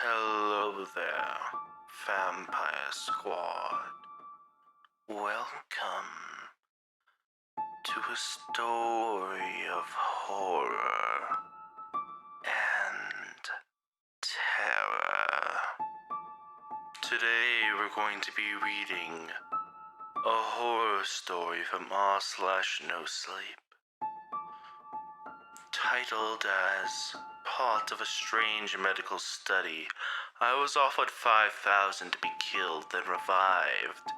Hello there, Vampire Squad. Welcome to a story of horror and terror. Today we're going to be reading a horror story from r/no sleep, titled as Part of a Strange Medical Study. I was offered 5,000 to be killed, then revived,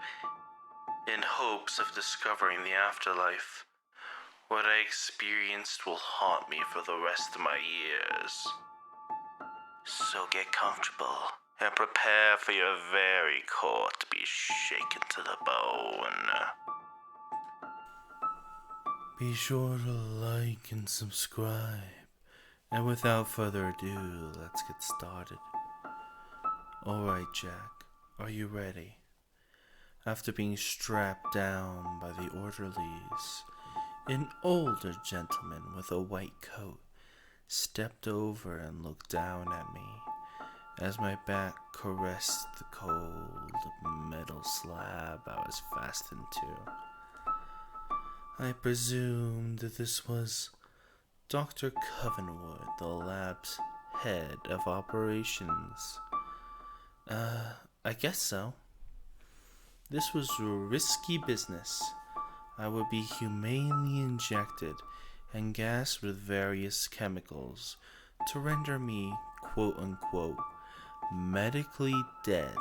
in hopes of discovering the afterlife. What I experienced will haunt me for the rest of my years. So get comfortable and prepare for your very core to be shaken to the bone. Be sure to like and subscribe. And without further ado, let's get started. Alright, Jack, are you ready? After being strapped down by the orderlies, an older gentleman with a white coat stepped over and looked down at me as my back caressed the cold metal slab I was fastened to. I presumed that this was Dr. Covenwood, the lab's head of operations. I guess so. This was risky business. I would be humanely injected and gassed with various chemicals to render me, quote-unquote, medically dead.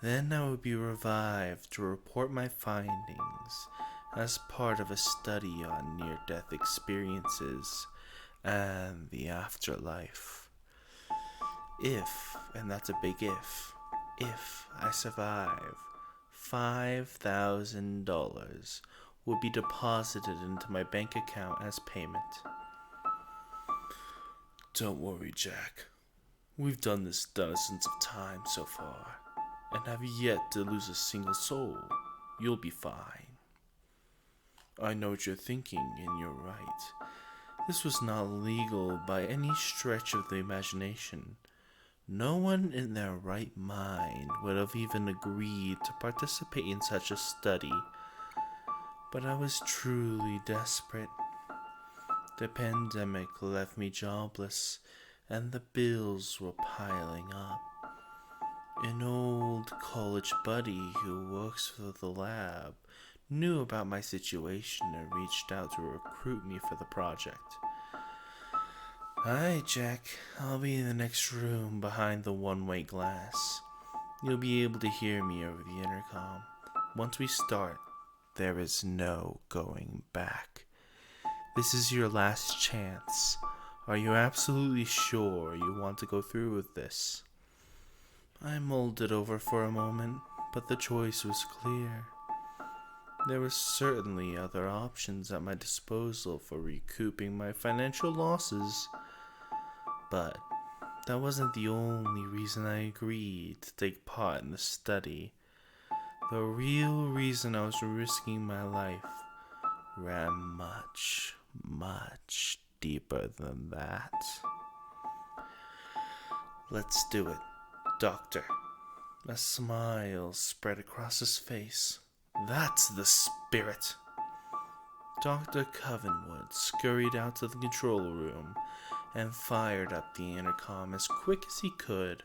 Then I would be revived to report my findings as part of a study on near-death experiences and the afterlife. If, and that's a big if I survive, $5,000 will be deposited into my bank account as payment. Don't worry, Jack. We've done this dozens of times so far, and have yet to lose a single soul. You'll be fine. I know what you're thinking, and you're right. This was not legal by any stretch of the imagination. No one in their right mind would have even agreed to participate in such a study. But I was truly desperate. The pandemic left me jobless, and the bills were piling up. An old college buddy who works for the lab knew about my situation and reached out to recruit me for the project. Alright, Jack, I'll be in the next room behind the one-way glass. You'll be able to hear me over the intercom. Once we start, there is no going back. This is your last chance. Are you absolutely sure you want to go through with this? I mulled it over for a moment, but the choice was clear. There were certainly other options at my disposal for recouping my financial losses, but that wasn't the only reason I agreed to take part in the study. The real reason I was risking my life ran much, much deeper than that. Let's do it, Doctor. A smile spread across his face. That's the spirit. Dr. Covenwood scurried out to the control room and fired up the intercom as quick as he could,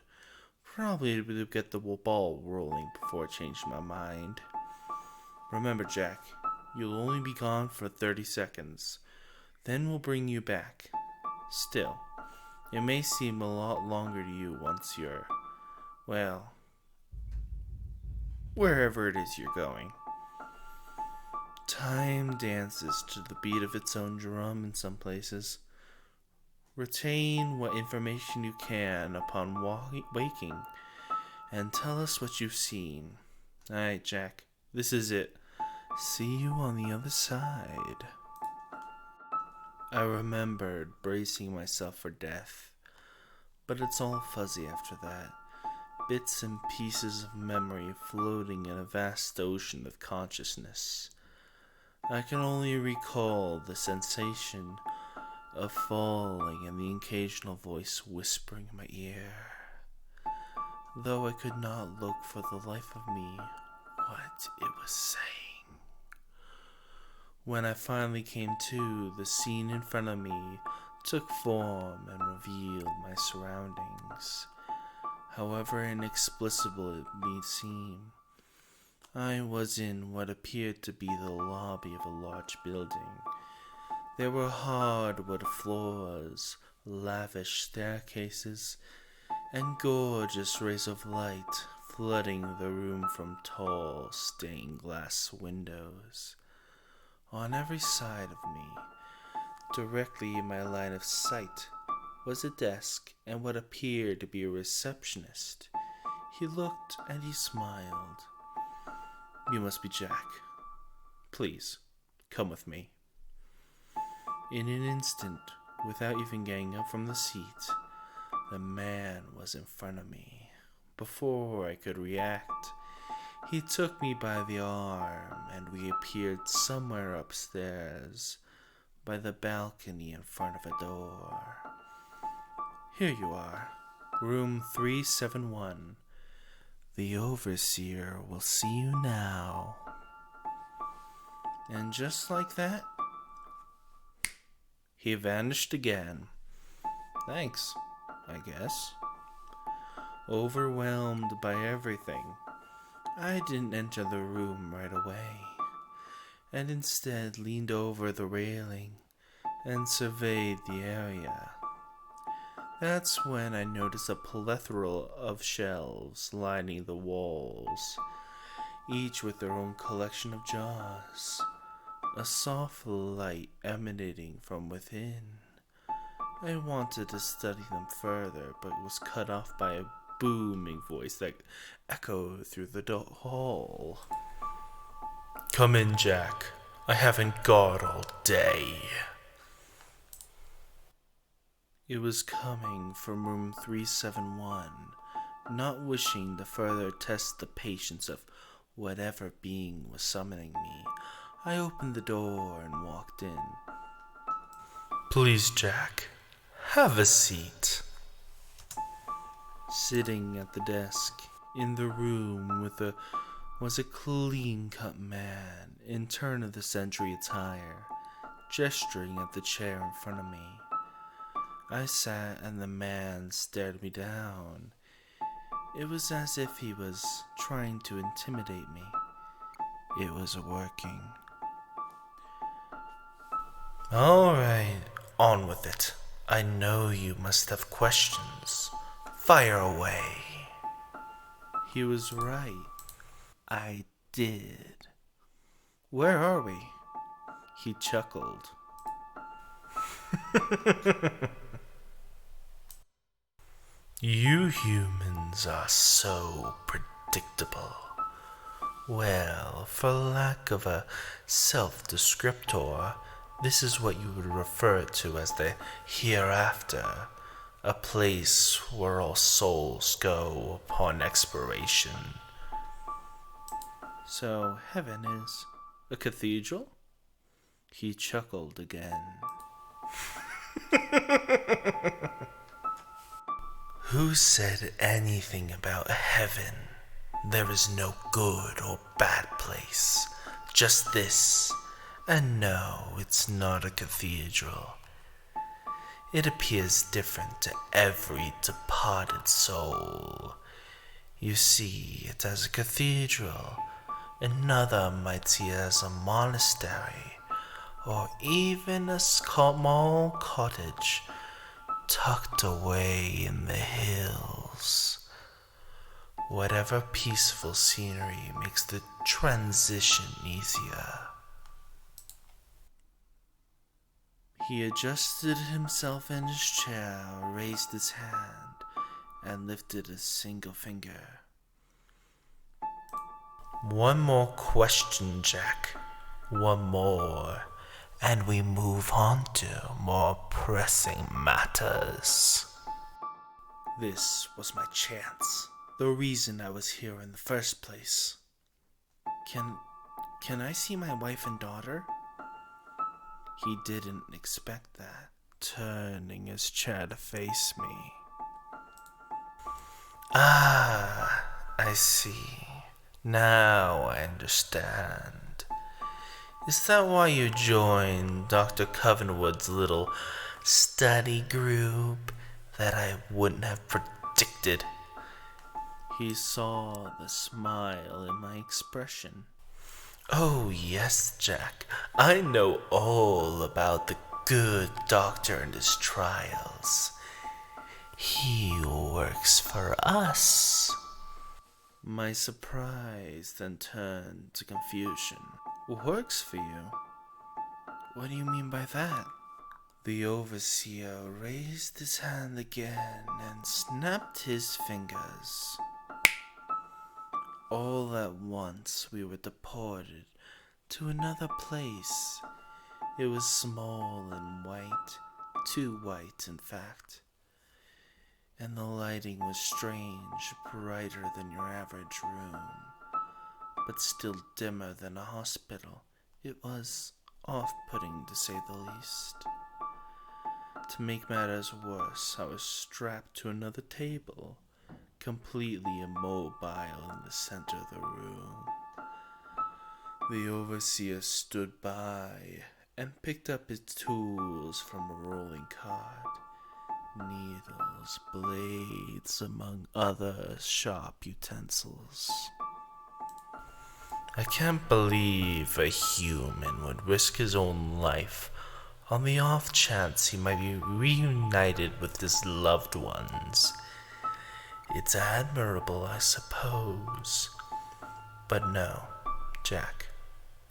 probably to get the ball rolling before I changed my mind. Remember, Jack, you'll only be gone for 30 seconds. Then we'll bring you back. Still, it may seem a lot longer to you once you're, well, wherever it is you're going. Time dances to the beat of its own drum in some places. Retain what information you can upon waking, and tell us what you've seen. Alright, Jack, this is it. See you on the other side. I remembered bracing myself for death, but it's all fuzzy after that. Bits and pieces of memory floating in a vast ocean of consciousness. I can only recall the sensation of falling and the occasional voice whispering in my ear, though I could not look for the life of me what it was saying. When I finally came to, the scene in front of me took form and revealed my surroundings. However inexplicable it may seem, I was in what appeared to be the lobby of a large building. There were hardwood floors, lavish staircases, and gorgeous rays of light flooding the room from tall stained glass windows. On every side of me, directly in my line of sight, was a desk and what appeared to be a receptionist. He looked and he smiled. "You must be Jack. Please, come with me." In an instant, without even getting up from the seat, the man was in front of me. Before I could react, he took me by the arm and we appeared somewhere upstairs by the balcony in front of a door. "Here you are, room 371. The overseer will see you now." And just like that, he vanished again. Thanks, I guess. Overwhelmed by everything, I didn't enter the room right away, and instead leaned over the railing and surveyed the area. That's when I noticed a plethora of shelves lining the walls, each with their own collection of jars, a soft light emanating from within. I wanted to study them further, but was cut off by a booming voice that echoed through the hall. "Come in, Jack. I haven't got all day." It was coming from room 371. Not wishing to further test the patience of whatever being was summoning me, I opened the door and walked in. "Please, Jack, have a seat." Sitting at the desk in the room was a clean-cut man in turn-of-the-century attire, gesturing at the chair in front of me. I sat and the man stared me down. It was as if he was trying to intimidate me. It was working. "All right, on with it. I know you must have questions. Fire away." He was right. I did. "Where are we?" He chuckled. "You humans are so predictable. Well, for lack of a self-descriptor, this is what you would refer to as the hereafter, a place where all souls go upon expiration." "So heaven is a cathedral?" He chuckled again. "Who said anything about heaven? There is no good or bad place, just this. And no, it's not a cathedral. It appears different to every departed soul. You see it as a cathedral, another might see it as a monastery, or even a small cottage tucked away in the hills. Whatever peaceful scenery makes the transition easier." He adjusted himself in his chair, raised his hand, and lifted a single finger. "One more question, Jack. One more, and we move on to more pressing matters." This was my chance, the reason I was here in the first place. Can I see my wife and daughter?" He didn't expect that, turning his chair to face me. Ah, I see. Now I understand. Is that why you joined Dr. Covenwood's little study group that I wouldn't have predicted? He saw the smile in my expression. Oh, yes, Jack. I know all about the good doctor and his trials. He works for us. My surprise then turned to confusion. Works for you? What do you mean by that? The overseer raised his hand again and snapped his fingers. All at once we were deported to another place. It was small and white, too white in fact. And the lighting was strange, brighter than your average room, but still dimmer than a hospital. It was off-putting to say the least. To make matters worse, I was strapped to another table, completely immobile in the center of the room. The overseer stood by and picked up his tools from a rolling cart. Needles, blades, among other sharp utensils. I can't believe a human would risk his own life on the off chance he might be reunited with his loved ones. It's admirable, I suppose. But no, Jack,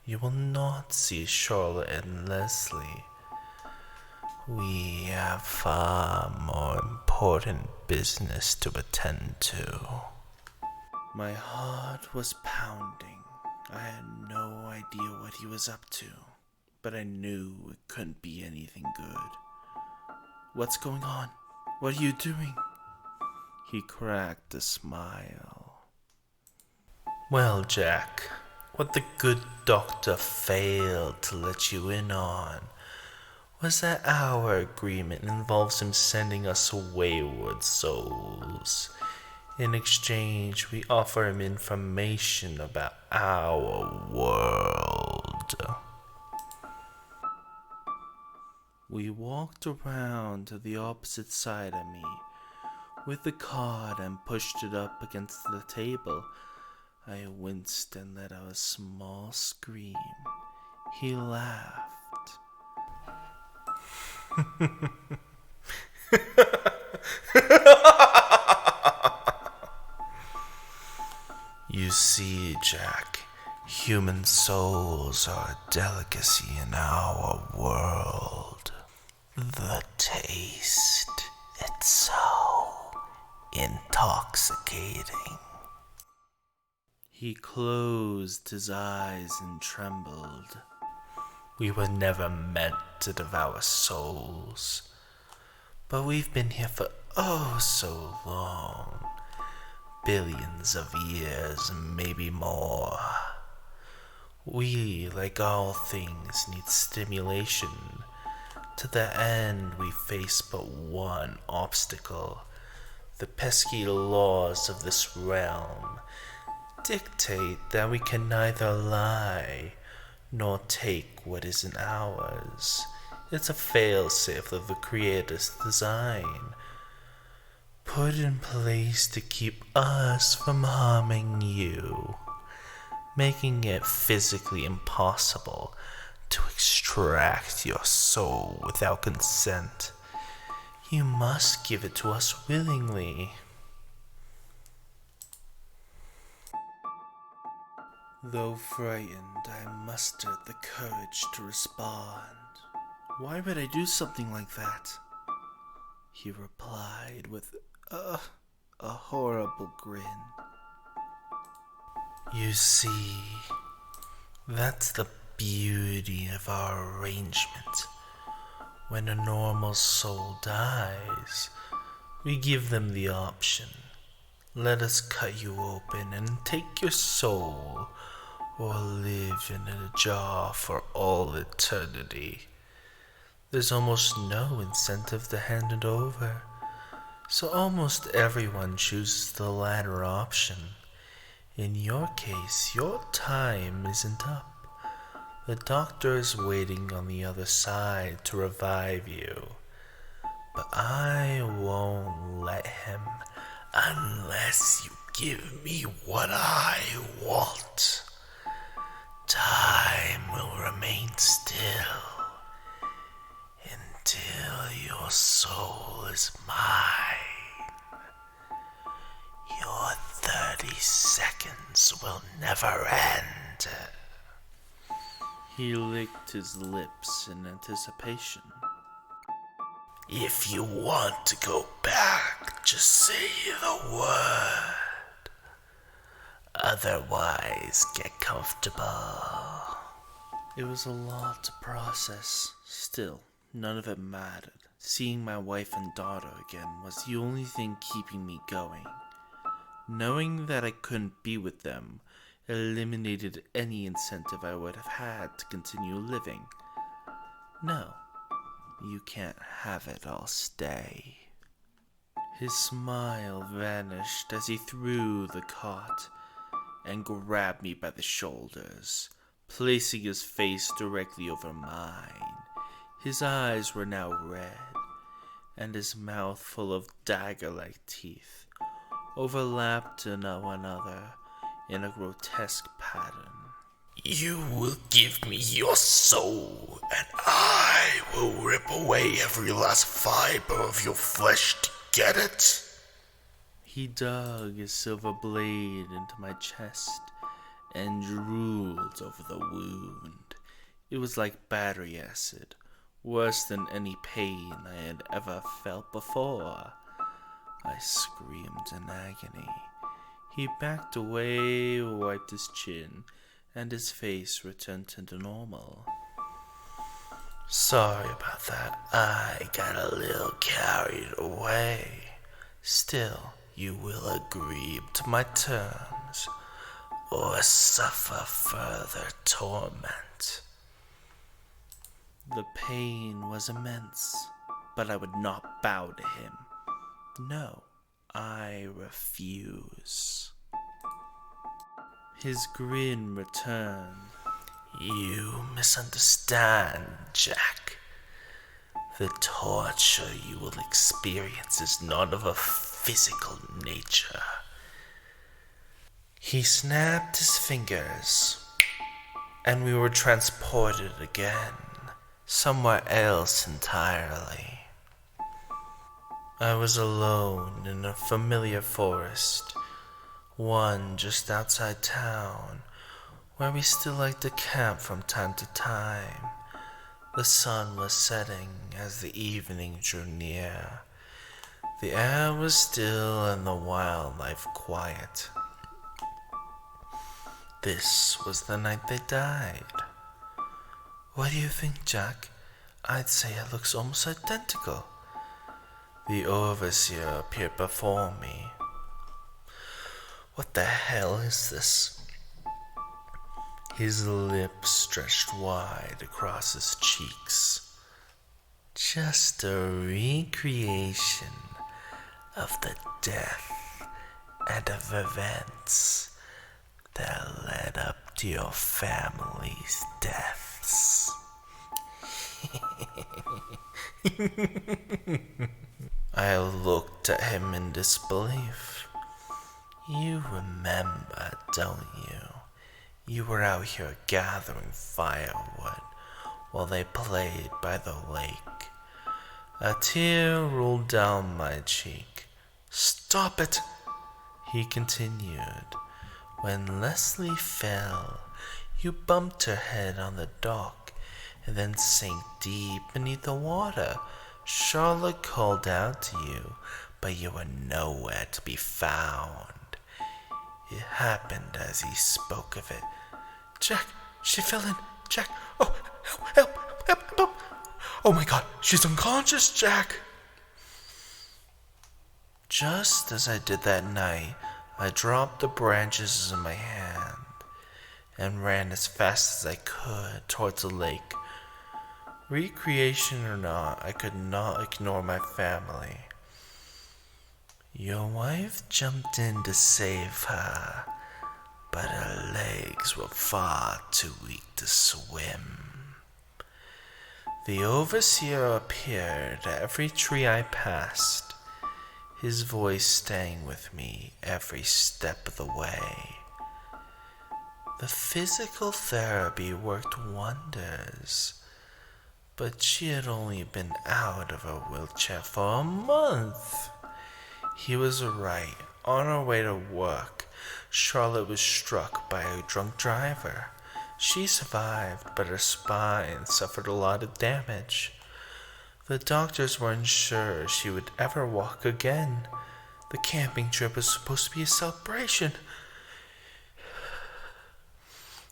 you will not see Charlotte and Leslie. We have far more important business to attend to. My heart was pounding. I had no idea what he was up to, but I knew it couldn't be anything good. What's going on? What are you doing? He cracked a smile. Well, Jack, what the good doctor failed to let you in on was that our agreement involves him sending us wayward souls. In exchange, we offer him information about our world. We walked around to the opposite side of me with the card and pushed it up against the table. I winced and let out a small scream. He laughed. You see, Jack, human souls are a delicacy in our world. The taste, it's so intoxicating. He closed his eyes and trembled. We were never meant to devour souls, but we've been here for oh so long. Billions of years, maybe more. We, like all things, need stimulation. To that end, we face but one obstacle. The pesky laws of this realm dictate that we can neither lie nor take what isn't ours. It's a failsafe of the Creator's design, put in place to keep us from harming you, making it physically impossible to extract your soul without consent. You must give it to us willingly. Though frightened, I mustered the courage to respond. Why would I do something like that? He replied with a horrible grin. You see, that's the beauty of our arrangement. When a normal soul dies, we give them the option. Let us cut you open and take your soul, or live in a jar for all eternity. There's almost no incentive to hand it over. So almost everyone chooses the latter option. In your case, your time isn't up. The doctor is waiting on the other side to revive you. But I won't let him unless you give me what I want. Time will remain still until your soul is mine. Your 30 seconds will never end. He licked his lips in anticipation. If you want to go back, just say the word. Otherwise, get comfortable. It was a lot to process. Still, none of it mattered. Seeing my wife and daughter again was the only thing keeping me going. Knowing that I couldn't be with them eliminated any incentive I would have had to continue living. No, you can't have it all stay. His smile vanished as he threw the cot and grabbed me by the shoulders, placing his face directly over mine. His eyes were now red, and his mouth full of dagger-like teeth overlapped to one another in a grotesque pattern. You will give me your soul, and I will rip away every last fiber of your flesh to get it. He dug his silver blade into my chest and drooled over the wound. It was like battery acid, worse than any pain I had ever felt before. I screamed in agony. He backed away, wiped his chin, and his face returned to normal. Sorry about that. I got a little carried away. Still, you will agree to my terms, or suffer further torment. The pain was immense, but I would not bow to him. No, I refuse. His grin returned. You misunderstand, Jack. The torture you will experience is not of a physical nature. He snapped his fingers, and we were transported again, somewhere else entirely. I was alone in a familiar forest, one just outside town, where we still liked to camp from time to time. The sun was setting as the evening drew near. The air was still and the wildlife quiet. This was the night they died. What do you think, Jack? I'd say it looks almost identical. The overseer appeared before me. What the hell is this? His lips stretched wide across his cheeks. Just a recreation of the death and of events that led up to your family's deaths. I looked at him in disbelief. You remember, don't you? You were out here gathering firewood while they played by the lake. A tear rolled down my cheek. Stop it, he continued. When Leslie fell, you bumped her head on the dock and then sank deep beneath the water. Charlotte called out to you, but you were nowhere to be found. It happened as he spoke of it. Jack, she fell in. Jack, oh, help. Oh my God, she's unconscious, Jack. Just as I did that night, I dropped the branches in my hand and ran as fast as I could towards the lake. Recreation or not, I could not ignore my family. Your wife jumped in to save her, but her legs were far too weak to swim. The overseer appeared at every tree I passed, his voice staying with me every step of the way. The physical therapy worked wonders, but she had only been out of her wheelchair for a month. He was right. On her way to work, Charlotte was struck by a drunk driver. She survived, but her spine suffered a lot of damage. The doctors weren't sure she would ever walk again. The camping trip was supposed to be a celebration.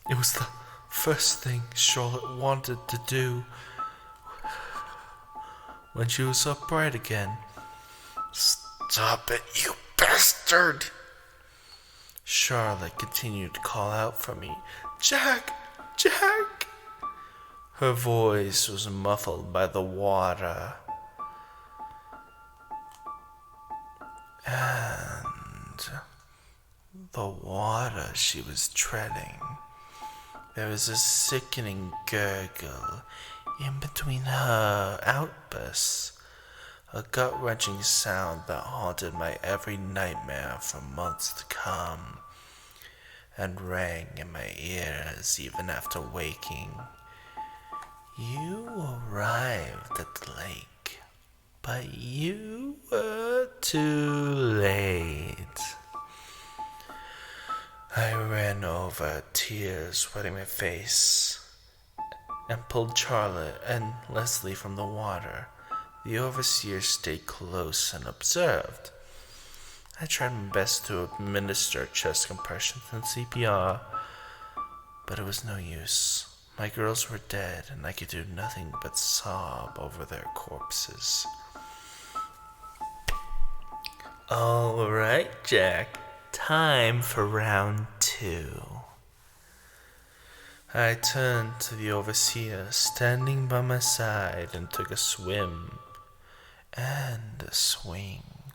It was the first thing Charlotte wanted to do when she was upright again. "Stop it, you bastard!" Charlotte continued to call out for me. "Jack! Jack!" Her voice was muffled by the water. And the water she was treading. There was a sickening gurgle in between her outbursts, a gut-wrenching sound that haunted my every nightmare for months to come, and rang in my ears even after waking. You arrived at the lake, but you were too late. I ran over, tears wetting my face, and pulled Charlotte and Leslie from the water. The overseer stayed close and observed. I tried my best to administer chest compressions and CPR, but it was no use. My girls were dead, and I could do nothing but sob over their corpses. "All right, Jack. Time for round 2. I turned to the overseer standing by my side and took a swim and a swing.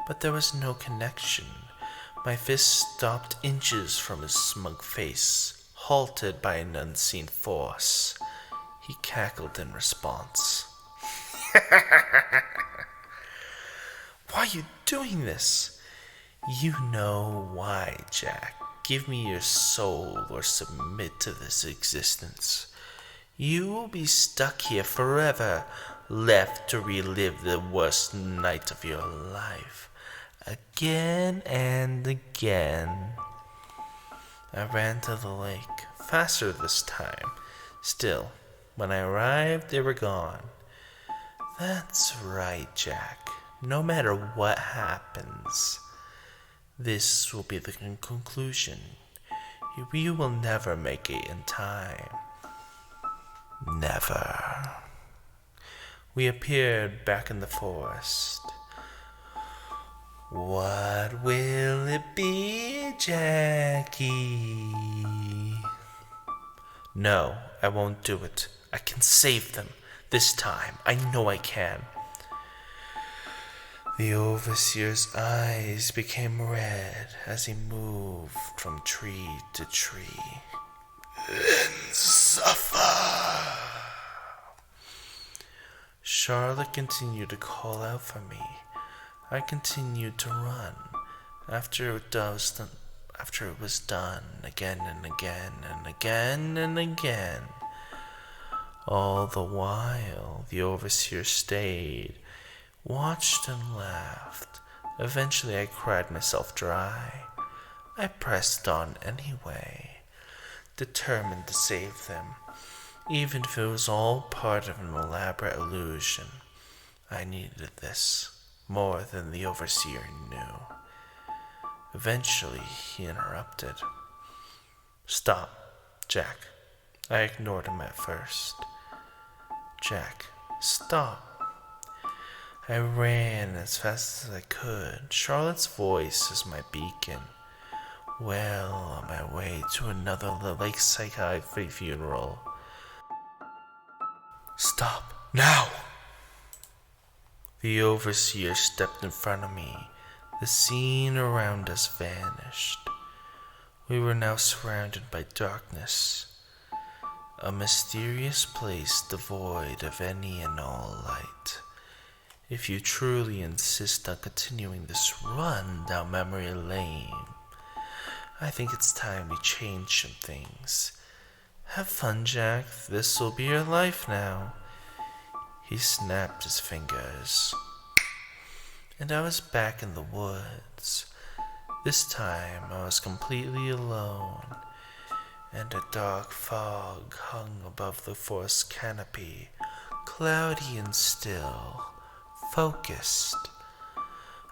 But there was no connection. My fist stopped inches from his smug face, halted by an unseen force. He cackled in response. "Why are you doing this?" "You know why, Jack. Give me your soul or submit to this existence. You will be stuck here forever, left to relive the worst night of your life, again and again." I ran to the lake, faster this time. Still, when I arrived, they were gone. "That's right, Jack. No matter what happens, this will be the conclusion. We will never make it in time. Never." We appeared back in the forest. "What will it be, Jackie?" "No, I won't do it. I can save them. This time, I know I can." The overseer's eyes became red as he moved from tree to tree. "Then suffer." Charlotte continued to call out for me. I continued to run. After it was done, again and again and again and again. All the while, the overseer stayed, watched and laughed. Eventually I cried myself dry. I pressed on anyway, determined to save them, even if it was all part of an elaborate illusion. I needed this more than the overseer knew. Eventually he interrupted. "Stop, Jack." I ignored him at first. "Jack, stop." I ran as fast as I could, Charlotte's voice as my beacon, well on my way to another lakeside funeral. "Stop, now!" The overseer stepped in front of me, The scene around us vanished. We were now surrounded by darkness, a mysterious place devoid of any and all light. If you truly insist on continuing this run down memory lane, I think it's time we change some things. Have fun, Jack. This'll be your life now. He snapped his fingers, and I was back in the woods. This time I was completely alone, and a dark fog hung above the forest canopy, cloudy and still, focused.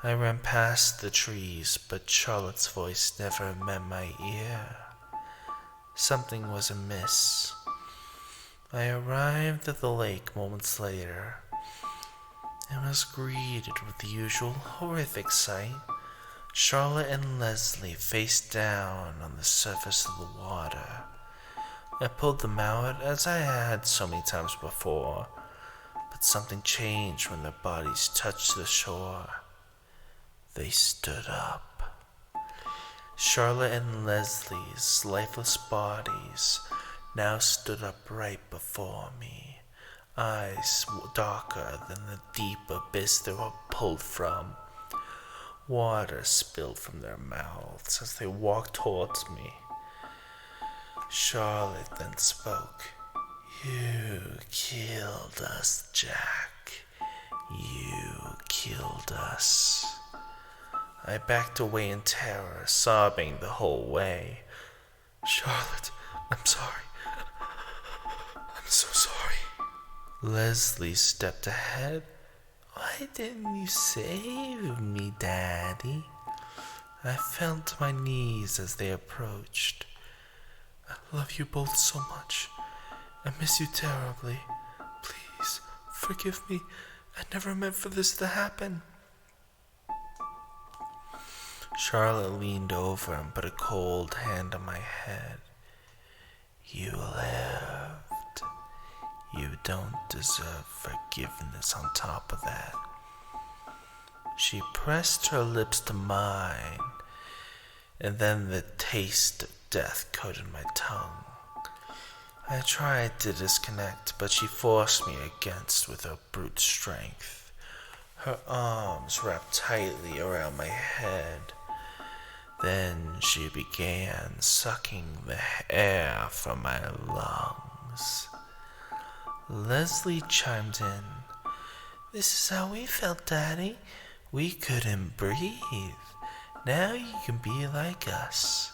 I ran past the trees, but Charlotte's voice never met my ear. Something was amiss. I arrived at the lake moments later and was greeted with the usual horrific sight. Charlotte and Leslie face down on the surface of the water. I pulled them out as I had so many times before, but something changed when their bodies touched the shore. They stood up. Charlotte and Leslie's lifeless bodies now stood upright before me, eyes darker than the deep abyss they were pulled from. Water spilled from their mouths as they walked towards me. Charlotte then spoke. "You killed us, Jack. You killed us." I backed away in terror, sobbing the whole way. "Charlotte, I'm sorry. I'm so sorry." Leslie stepped ahead. "Why didn't you save me, Daddy?" I fell to my knees as they approached. "I love you both so much. I miss you terribly. Please, forgive me. I never meant for this to happen." Charlotte leaned over and put a cold hand on my head. "You lived. You don't deserve forgiveness on top of that." She pressed her lips to mine, and then the taste of death coated my tongue. I tried to disconnect, but she forced me against with her brute strength. Her arms wrapped tightly around my head. Then she began sucking the air from my lungs. Leslie chimed in. "This is how we felt, Daddy. We couldn't breathe. Now you can be like us."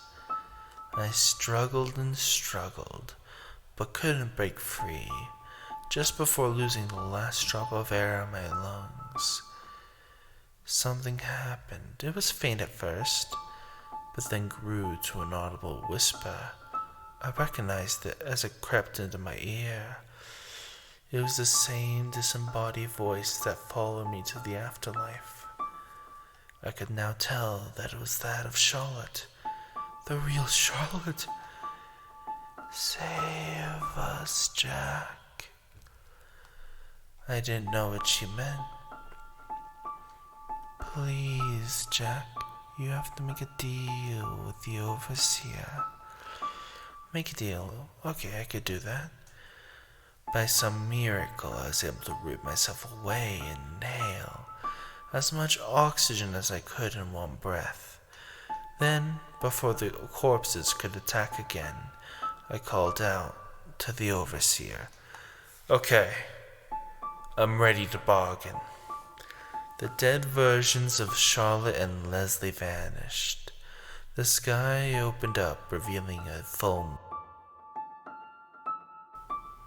I struggled and struggled, but couldn't break free, just before losing the last drop of air in my lungs. Something happened. It was faint at first, but then grew to an audible whisper. I recognized it as it crept into my ear. It was the same disembodied voice that followed me to the afterlife. I could now tell that it was that of Charlotte, the real Charlotte. "Save us, Jack." I didn't know what she meant. "Please, Jack. You have to make a deal with the overseer." "Make a deal? Okay, I could do that." By some miracle, I was able to root myself away and inhale as much oxygen as I could in one breath. Then, before the corpses could attack again, I called out to the overseer. "Okay, I'm ready to bargain." The dead versions of Charlotte and Leslie vanished. The sky opened up, revealing a full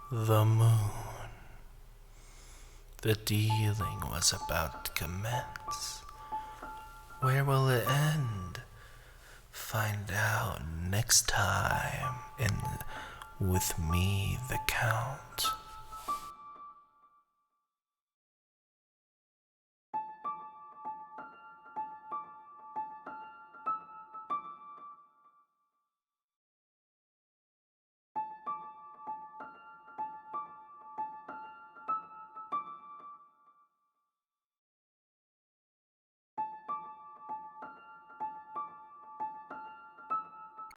the moon. The dealing was about to commence. Where will it end? Find out next time in With Me, the Count.